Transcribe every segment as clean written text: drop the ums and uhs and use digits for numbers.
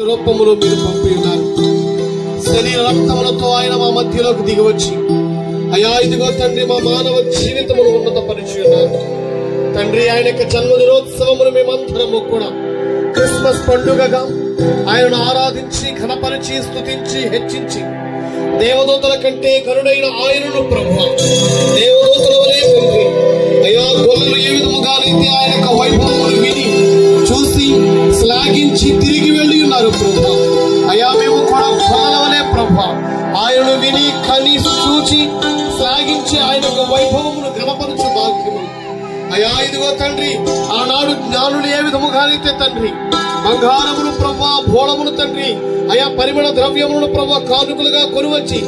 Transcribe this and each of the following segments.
రూపములో మీరు పంపి ఉన్నారు. శరీర రక్తములతో ఆయన మా మధ్యలోకి దిగివచ్చి అయా ఇదిగో తండ్రి మా మానవ జీవితమును ఉన్నతపరిచి ఉన్నారు. తండ్రి ఆయన యొక్క జన్మదినోత్సవమును మేమందరము కూడా క్రిస్మస్ పండుగగా ఆయనను ఆరాధించి ఘనపరిచి స్తుతించి హెచ్చించి దేవదూతల కంటే కరుడైన ఆయనను ప్రభువా దేవదూతల వలె తండ్రి అయా గొల్లలు ఏ విధముగానైతే ఆయన యొక్క వైభవమును విని చూసి శ్లాఘించి తిరిగి వెళ్ళి ఉన్నారు ప్రభువా అయా మేము కూడా గొల్లల వలె ప్రభువా ఆయనను విని కని చూచి శ్లాఘించి ఆయన యొక్క వైభవమును ఘనపరచు భాగ్యము అయా ఇదిగో తండ్రి ఆనాడు జ్ఞానులు ఏ విధముగానైతే తండ్రి బంగారమును ప్రభువా భోళమును తండ్రి అయా పరిమళ ద్రవ్యములను ప్రభువా కానుకలుగా కొనువచ్చి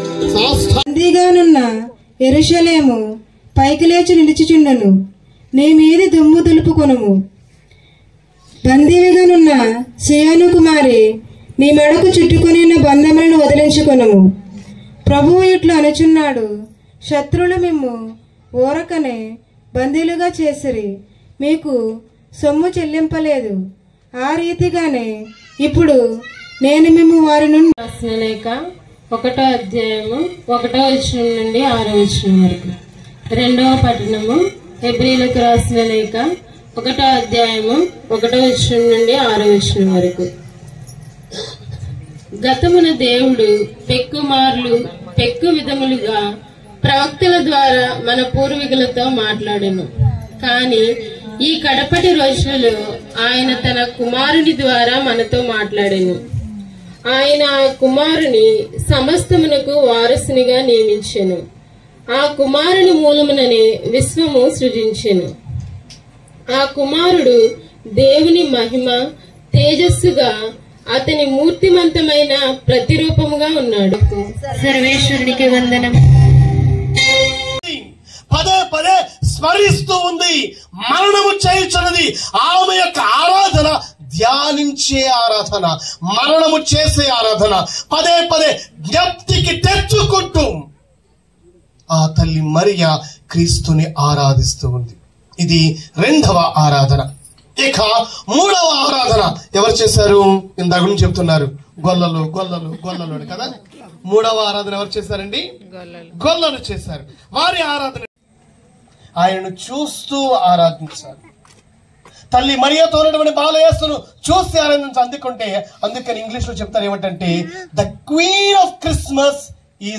బందీగానున్న యెరూషలేము పైకి లేచి నిలిచిచుండెను. నీ మీది దుమ్ము దులుపుకొనుము. బందీవిగానున్న సియోను కుమారి నీ మెడకు చుట్టుకొనిన బంధములను వదిలించుకొనుము. ప్రభువు ఇట్లు అనుచున్నాడు, శత్రువులు మిమ్ము ఊరకనే బందీలుగా చేసిరి, మీకు సొమ్ము చెల్లింపలేదు. ఆ రీతిగానే ఇప్పుడు నేను మిమ్ము వారి నుండి రాసిన లేఖ 1వ అధ్యాయము 1వ వచనం నుండి 6వ వచనం వరకు. 2వ పట్టణము హెబ్రీలకు రాసిన లేఖ 1వ అధ్యాయము 1వ వచనం నుండి 6వ వచనం వరకు. గతమున దేవుడు పెక్కు విధములుగా ప్రవక్తల ద్వారా మన పూర్వీకులతో మాట్లాడెను. కాని ఈ కడపటి రోజులలో ఆయన తన కుమారుని ద్వారా మనతో మాట్లాడెను. ఆయన ఆ కుమారుని సమస్తమునకు వారసునిగా నియమించెను. ఆ కుమారుని మూలముననే విశ్వము సృజించెను. ఆ కుమారుడు దేవుని మహిమ తేజస్సుగా అతని మూర్తిమంతమైన ప్రతిరూపముగా ఉన్నాడు. సర్వేశ్వరునికి వందనం. పదే పదే స్మరిస్తూ ఉంది. మరణము చేయుచున్నది ఆమె యొక్క ఆరాధన, ధ్యానించే ఆరాధన, మరణము చేసే ఆరాధన, పదే పదే జ్ఞప్తికి తెచ్చుకుంటూ ఆ తల్లి మరియ క్రీస్తుని ఆరాధిస్తూ ఉంది. ఇది 2వ ఆరాధన. ఇక 3వ ఆరాధన ఎవరు చేశారు? ఇందాక నుంచి చెప్తున్నారు గొల్లలు గొల్లలు గొల్లలు అని కదా. 3వ ఆరాధన ఎవరు చేశారండి? గొల్లలు చేశారు. వారి ఆరాధన ఆయనను చూస్తూ ఆరాధించారు. తల్లి మరియతో ఉన్నటువంటి బాలయేసును చూసి ఆనందించి అందుకుంటే, అందుకని ఇంగ్లీష్ లో చెప్తారు ఏమిటంటే ద క్వీన్ ఆఫ్ క్రిస్మస్ ఈ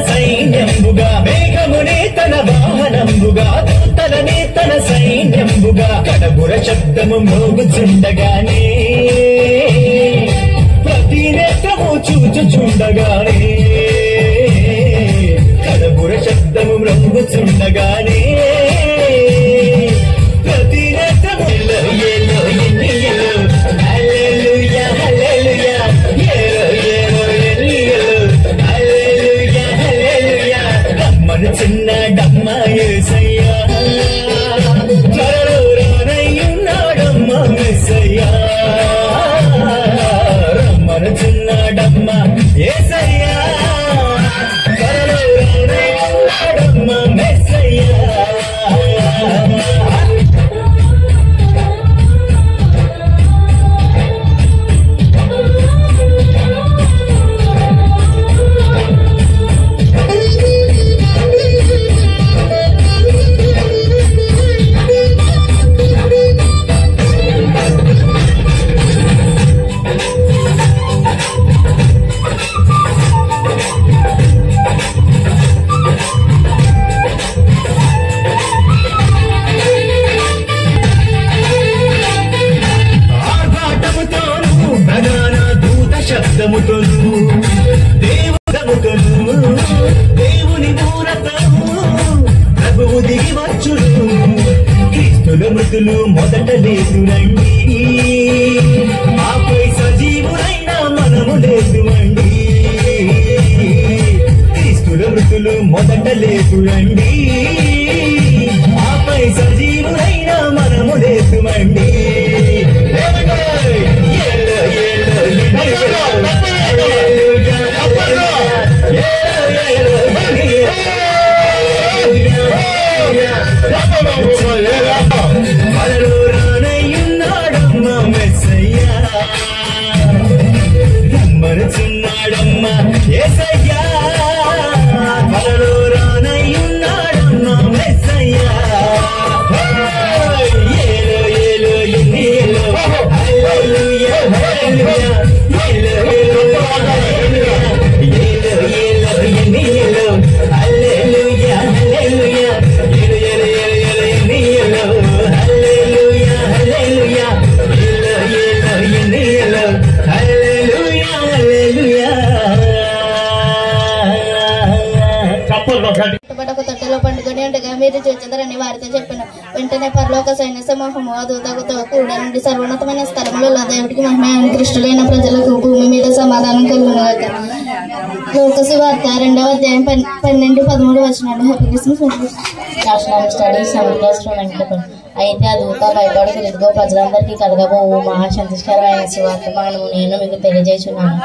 సైన్యంబుగా మేఘమునే తన వాహనంబుగా దూతలనే తన సైన్యంబుగా కడబుర శబ్దము మోగుచుండగానే ప్రతి నేత్రము చూచుచుండగానే కడబుర శబ్దము మ్రోగుచుండగానే ప్రతి నేత్రము ఏలో ఎన్నియలో హల్లెలూయా హల్లెలూయా ఏలో ఏలో ఎన్నియలో హల్లెలూయా హల్లెలూయా రమ్మను చిన్నడమ్మ యేసయ్యా త్వరలో రానయ్యున్నాడమ్మ మెస్సయ్యా రమ్మను చిన్నడమ్మ యేసయ్యా త్వరలో రానయ్యున్నాడమ్మ మెస్సయ్యా శబ్దముతోను దేవుడముతోను దేవుని మూరతము ప్రభువు దిగి వచ్చును క్రీస్తుల మృతులు మొదట లేదునండి ఆపై సజీవులైన మనము లేదుమండి క్రీస్తుల మృతులు మొదట లేదునండి ఆపై సజీవులైన మనము లేదుమండి రమ్మనుచున్నాడమ్మ యేసయ్యా త్వరలో రానయ్యున్నాడమ్మ మెస్సయ్యా ఏలో ఏలో ఎన్నియలో హల్లెలూయా హల్లెలూయా ఏలో ఏలో హల్లెలూయా ఏలో ఏలో ఎన్నియలో హల్లెలూయా హల్లెలూయా ఏలో ఏలో ఏలో ఎన్నియలో హల్లెలూయా హల్లెలూయా ఏలో ఏలో ఎన్నియలో హల్లెలూయా హల్లెలూయా ఒక తొట్టెలో పండుకొని ఉండగా మీరు చూచెదరని వారితో చెప్పిన వెంటనే పరలోక సైన్య సమూహము ఆ దూతతో కూడా నుండి సర్వోన్నతమైన స్థలములలో దేవుడికి మహిమ క్రిస్టులైన ప్రజలకు భూమి మీద సమాధానం కలుగునుగాక. లోక సువార్త 2వ అధ్యాయం 12-13 వచనాలు. Happy Christmas. National studies Venkatapalli. అయితే ఆ దూత భయపడుకు ఇదిగో ప్రజలందరికీ కలగబోవు మహాసంతోషకరమైన సువార్త నేను మీకు తెలియజేస్తున్నాను.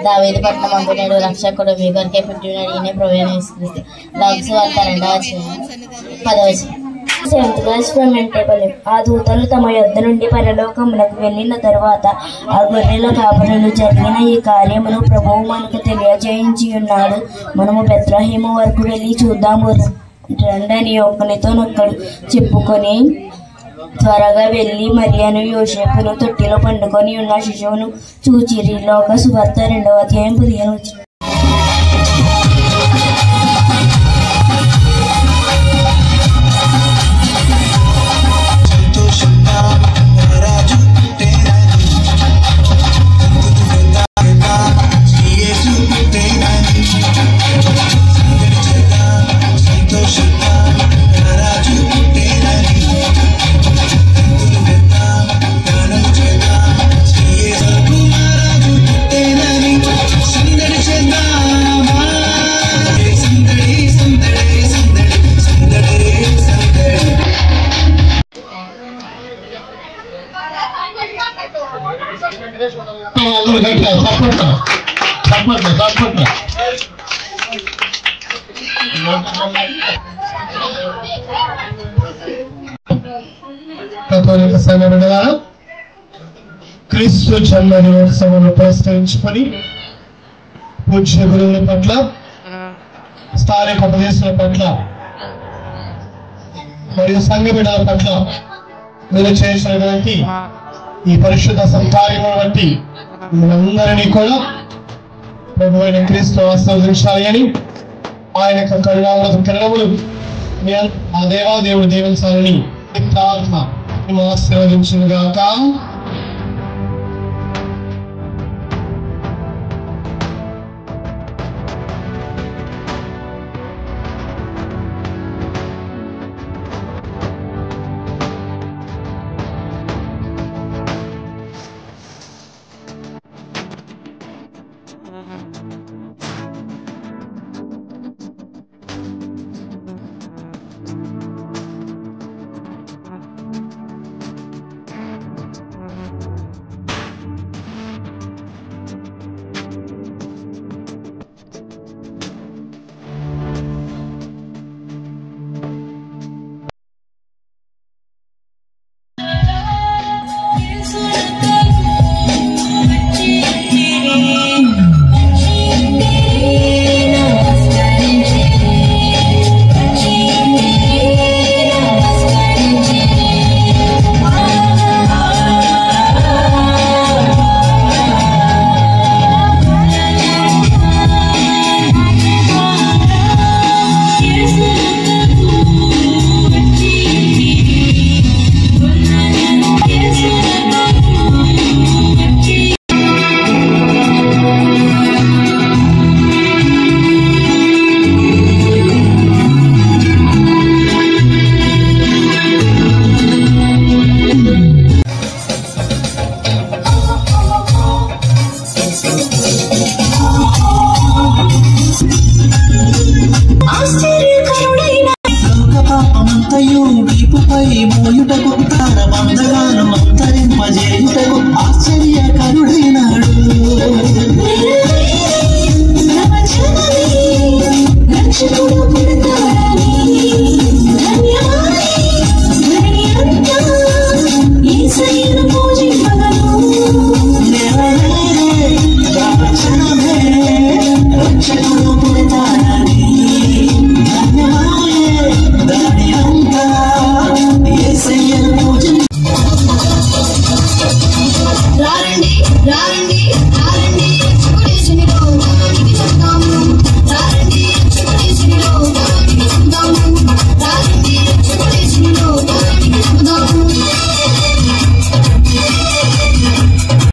దావీదు పట్టణం అందు నేడు రక్షకుడు మీ కొరకే పుట్టినాడు, ఈయనే ప్రభువైన యేసుక్రీస్తు. లోక సువార్త 2వ అధ్యాయం 10వ వచనం. ఆ దూతలు తమ యొద్ద నుండి పరలోకములకు వెళ్ళిన తరువాత ఆ గొర్రెల కాపరులు జరిగిన ఈ కార్యమును ప్రభువు మనకు తెలియజేయించి ఉన్నాడు. మనము బెత్లెహేము వరకు వెళ్ళి చూద్దాము రండని ఒకరితోనొక్కడు చెప్పుకొని త్వరగా వెళ్ళి మరియను యోసేపును తొట్టిలో పండుకొని ఉన్న శిశువును చూచిరి. లోక సువార్త 2వ అధ్యాయం 15 వచనం. క్రీస్తు జన్మ దినోత్సవాన్ని పురస్కరించుకొని పూజ్య గురువుల పట్ల, స్థానిక ఉపదేశాల పట్ల మరియు సంఘ బిడ్డల పట్ల మీరు చేసినటువంటి ఈ పరిశుద్ధ సంతానం బట్టి మనందరినీ కూడా ప్రభువైన క్రీస్తు ఆశీర్వదించాలి అని ఆయన యొక్క కరుణాత్మక కిరణములు ఆ దేవాదేవుడు దీవించాలని ఆత్మ మేము ఆశీర్వదించునుగాక. ఆశ్చర్యకరుడైనాడు